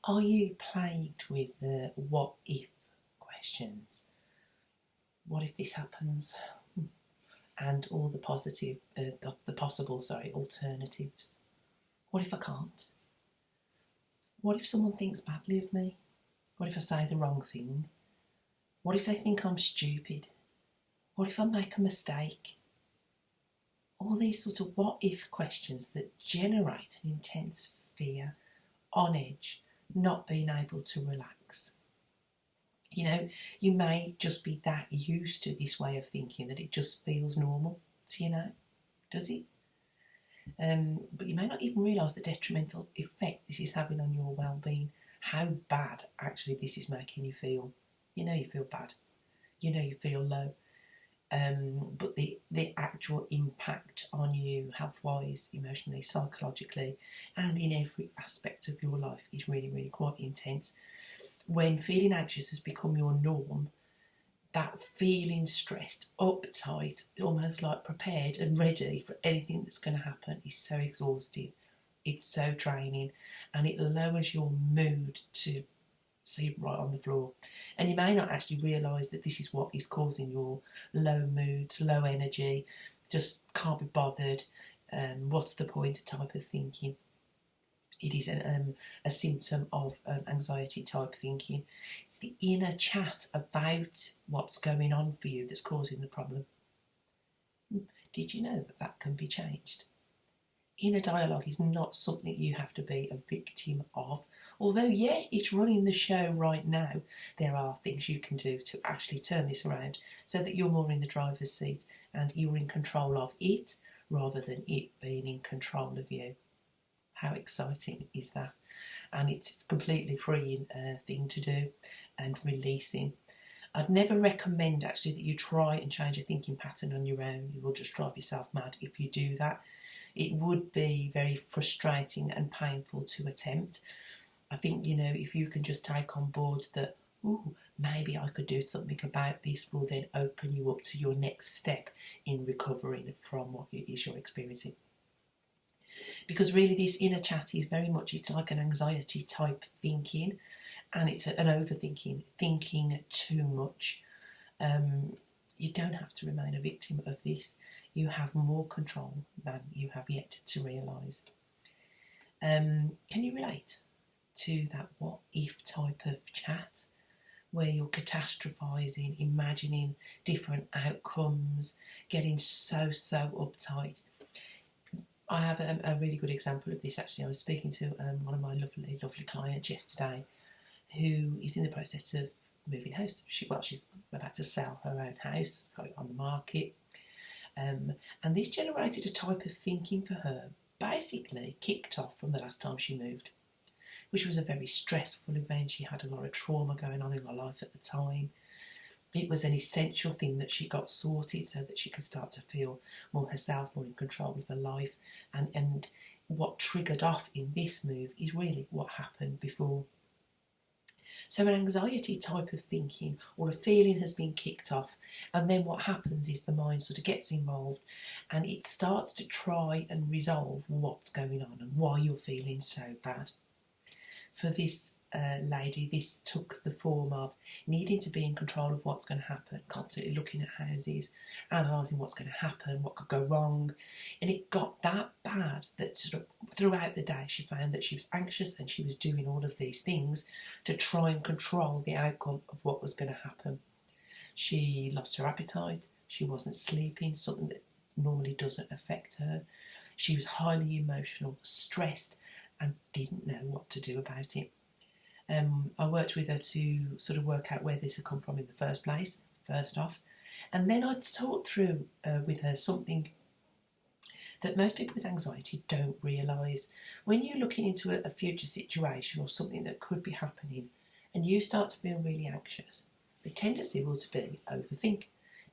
Are you plagued with the what if questions? What if this happens? And all the possible alternatives. What if I can't? What if someone thinks badly of me? What if I say the wrong thing? What if they think I'm stupid? What if I make a mistake? All these sort of what if questions that generate an intense fear, on edge, not being able to relax. You know, you may just be that used to this way of thinking that it just feels normal to you now, does it? But you may not even realise the detrimental effect this is having on your well-being, how bad actually this is making you feel. You know you feel bad, you know you feel low, but the actual impact on you health-wise, emotionally, psychologically, and in every aspect of your life is really, really quite intense. When feeling anxious has become your norm, that feeling stressed, uptight, almost like prepared and ready for anything that's going to happen is so exhausting. It's so draining, and it lowers your mood to sleep right on the floor. And you may not actually realise that this is what is causing your low moods, low energy, just can't be bothered, what's the point type of thinking. It is a symptom of anxiety type thinking. It's the inner chat about what's going on for you that's causing the problem. Did you know that that can be changed? Inner dialogue is not something you have to be a victim of. Although, yeah, it's running the show right now, there are things you can do to actually turn this around so that you're more in the driver's seat and you're in control of it rather than it being in control of you. How exciting is that? And it's a completely freeing thing to do and releasing. I'd never recommend actually that you try and change a thinking pattern on your own. You will just drive yourself mad if you do that. It would be very frustrating and painful to attempt. I think, you know, if you can just take on board that, maybe I could do something about this, will then open you up to your next step in recovering from what it is you're experiencing. Because really this inner chat is very much, it's like an anxiety type thinking, and it's an overthinking, thinking too much. You don't have to remain a victim of this. You have more control than you have yet to realise. Can you relate to that what if type of chat where you're catastrophising, imagining different outcomes, getting so uptight? I have a really good example of this actually. I was speaking to one of my lovely clients yesterday who is in the process of moving house. She's about to sell her own house, got it on the market. And this generated a type of thinking for her, basically kicked off from the last time she moved, which was a very stressful event. She had a lot of trauma going on in her life at the time. It was an essential thing that she got sorted so that she could start to feel more herself, more in control with her life. And what triggered off in this move is really what happened before. So an anxiety type of thinking or a feeling has been kicked off, and then what happens is the mind sort of gets involved and it starts to try and resolve what's going on and why you're feeling so bad. For this lady, this took the form of needing to be in control of what's going to happen, constantly looking at houses, analysing what's going to happen, what could go wrong. And it got that bad that sort of throughout the day she found that she was anxious and she was doing all of these things to try and control the outcome of what was going to happen. She lost her appetite, she wasn't sleeping, something that normally doesn't affect her. She was highly emotional, stressed, and didn't know what to do about it. I worked with her to sort of work out where this had come from in the first place, first off. And then I talked through with her something that most people with anxiety don't realise. When you're looking into a future situation or something that could be happening and you start to feel really anxious, the tendency will be overthink,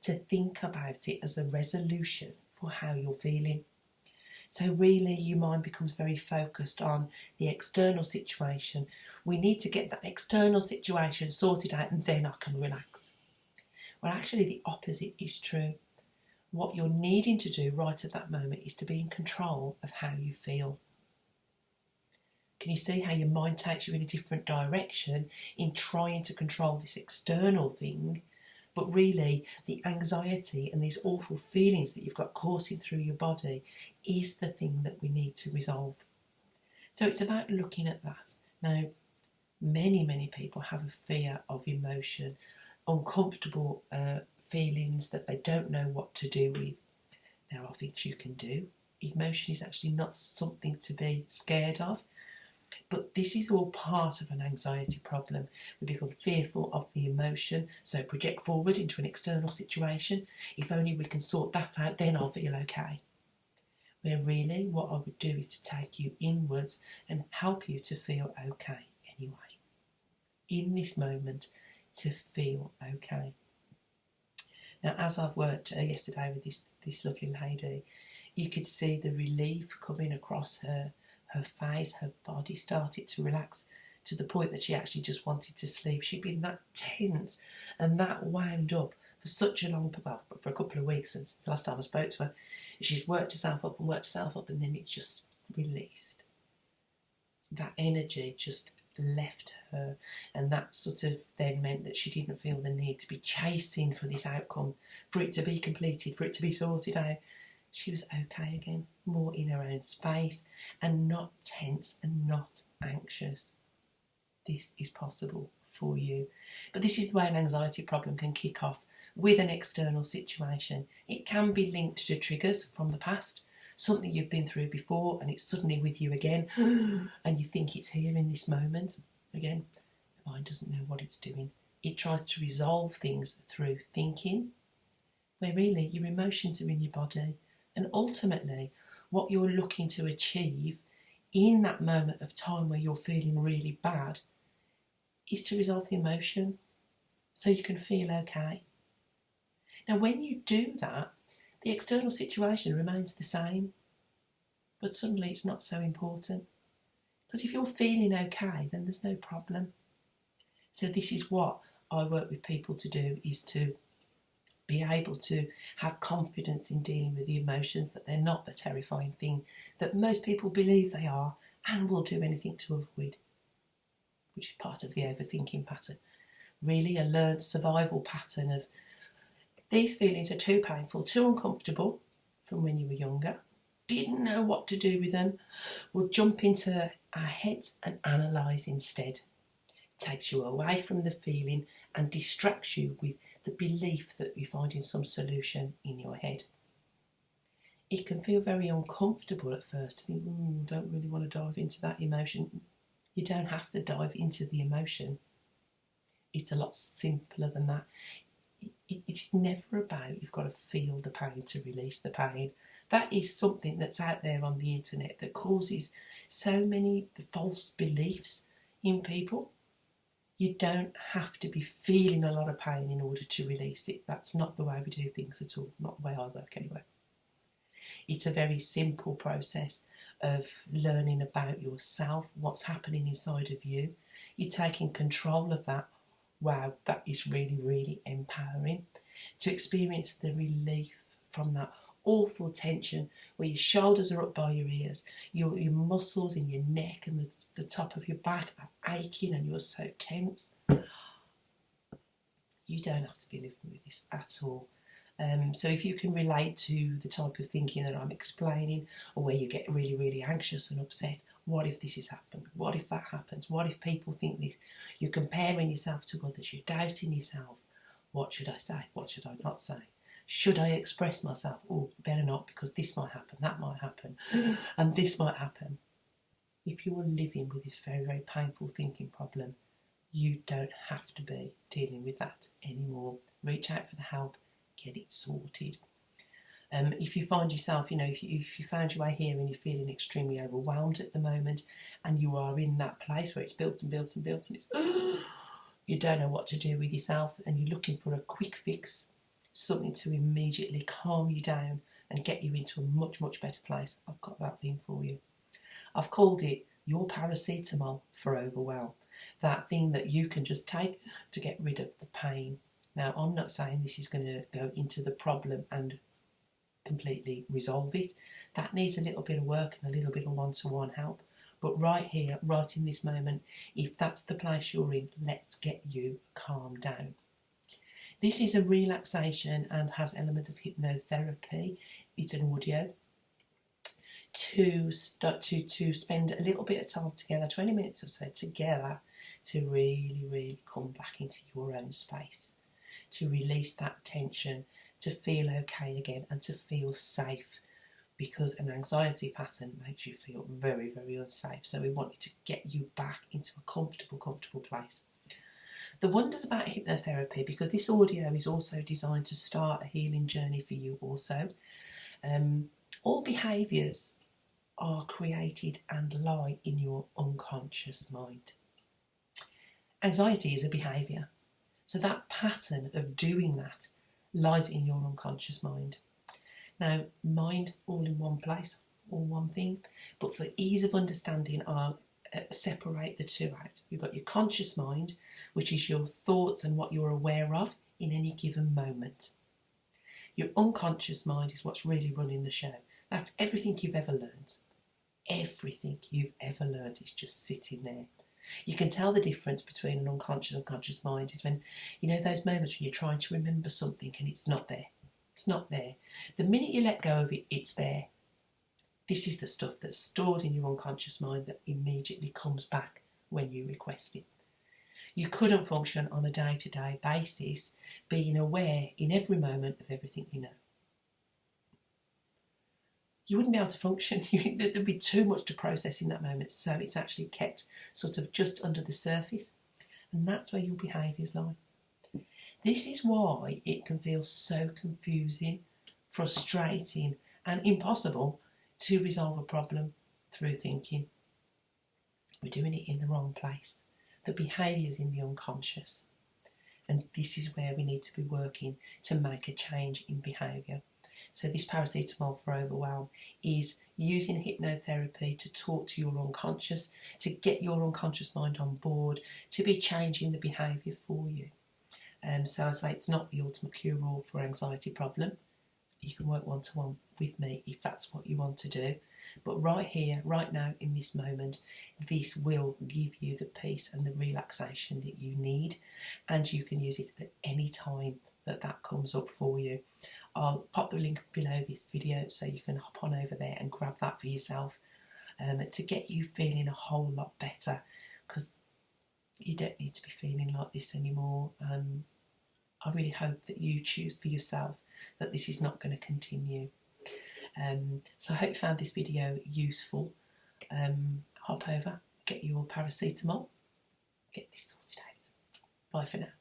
to think about it as a resolution for how you're feeling. So really your mind becomes very focused on the external situation. We need to get that external situation sorted out and then I can relax. Well, actually the opposite is true. What you're needing to do right at that moment is to be in control of how you feel. Can you see how your mind takes you in a different direction in trying to control this external thing? But really, the anxiety and these awful feelings that you've got coursing through your body is the thing that we need to resolve. So it's about looking at that. Now, many people have a fear of emotion, uncomfortable feelings that they don't know what to do with. There are things you can do. Emotion is actually not something to be scared of. But this is all part of an anxiety problem. We become fearful of the emotion, so project forward into an external situation. If only we can sort that out, then I'll feel okay. Where really what I would do is to take you inwards and help you to feel okay anyway. In this moment, to feel okay. Now, as I've worked yesterday with this lovely lady, you could see the relief coming across her face. Her body started to relax to the point that she actually just wanted to sleep. She'd been that tense and that wound up for such a long, well, for a couple of weeks since the last time I spoke to her. She's worked herself up, and then it's just released. That energy just left her, and that sort of then meant that she didn't feel the need to be chasing for this outcome, for it to be completed, for it to be sorted out. She was okay again, more in her own space and not tense and not anxious. This is possible for you. But this is the way an anxiety problem can kick off with an external situation. It can be linked to triggers from the past, something you've been through before and it's suddenly with you again and you think it's here in this moment. Again, the mind doesn't know what it's doing. It tries to resolve things through thinking, where really your emotions are in your body. And ultimately, what you're looking to achieve in that moment of time where you're feeling really bad is to resolve the emotion so you can feel okay. Now, when you do that, the external situation remains the same, but suddenly it's not so important. Because if you're feeling okay, then there's no problem. So this is what I work with people to do, is to be able to have confidence in dealing with the emotions, that they're not the terrifying thing that most people believe they are and will do anything to avoid, which is part of the overthinking pattern. Really a learned survival pattern of these feelings are too painful, too uncomfortable from when you were younger, didn't know what to do with them, we'll jump into our heads and analyse instead. It takes you away from the feeling and distracts you with the belief that you're finding some solution in your head. It can feel very uncomfortable at first to think, don't really want to dive into that emotion. You don't have to dive into the emotion. It's a lot simpler than that. It's never about you've got to feel the pain to release the pain. That is something that's out there on the internet that causes so many false beliefs in people. You don't have to be feeling a lot of pain in order to release it. That's not the way we do things at all, not the way I work anyway. It's a very simple process of learning about yourself, what's happening inside of you. You're taking control of that. Wow, that is really, really empowering. To experience the relief from that awful tension where your shoulders are up by your ears, your muscles in your neck and the top of your back are aching and you're so tense. You don't have to be living with this at all. So if you can relate to the type of thinking that I'm explaining, or where you get really, really anxious and upset, what if this has happened? What if that happens? What if people think this? You're comparing yourself to others. You're doubting yourself. What should I say? What should I not say? Should I express myself? Oh, better not, because this might happen, that might happen, and this might happen. If you're living with this very, very painful thinking problem, you don't have to be dealing with that anymore. Reach out for the help. Get it sorted. If you find yourself, if you found your way here and you're feeling extremely overwhelmed at the moment and you are in that place where it's built and built and built and it's you don't know what to do with yourself and you're looking for a quick fix, something to immediately calm you down and get you into a much, much better place, I've got that thing for you. I've called it your paracetamol for overwhelm. That thing that you can just take to get rid of the pain. Now, I'm not saying this is going to go into the problem and completely resolve it. That needs a little bit of work and a little bit of one-to-one help. But right here, right in this moment, if that's the place you're in, let's get you calmed down. This is a relaxation and has elements of hypnotherapy. It's an audio to spend a little bit of time together, 20 minutes or so together, to really come back into your own space, to release that tension, to feel okay again and to feel safe, because an anxiety pattern makes you feel very unsafe. So we want to get you back into a comfortable place. The wonders about hypnotherapy, because this audio is also designed to start a healing journey for you also. All behaviours are created and lie in your unconscious mind. Anxiety is a behaviour, so that pattern of doing that lies in your unconscious mind. Now, mind all in one place, all one thing, but for ease of understanding, I'll separate the two out. You've got your conscious mind, which is your thoughts and what you're aware of in any given moment. Your unconscious mind is what's really running the show. That's everything you've ever learned. Everything you've ever learned is just sitting there. You can tell the difference between an unconscious and conscious mind is when, you know, those moments when you're trying to remember something and it's not there. It's not there. The minute you let go of it, it's there. This is the stuff that's stored in your unconscious mind that immediately comes back when you request it. You couldn't function on a day-to-day basis being aware in every moment of everything you know. You wouldn't be able to function. There'd be too much to process in that moment, so it's actually kept sort of just under the surface, and that's where your behaviours lie. This is why it can feel so confusing, frustrating and impossible to resolve a problem through thinking. We're doing it in the wrong place. The behaviour's in the unconscious, and this is where we need to be working to make a change in behaviour. So this paracetamol for overwhelm is using hypnotherapy to talk to your unconscious, to get your unconscious mind on board, to be changing the behaviour for you. So I say it's not the ultimate cure-all for anxiety problem. You can work one-to-one with me if that's what you want to do. But right here, right now, in this moment, this will give you the peace and the relaxation that you need, and you can use it at any time that comes up for you. I'll pop the link below this video so you can hop on over there and grab that for yourself to get you feeling a whole lot better, because you don't need to be feeling like this anymore. I really hope that you choose for yourself that this is not going to continue. So I hope you found this video useful. Hop over, get your paracetamol, get this sorted out. Bye for now.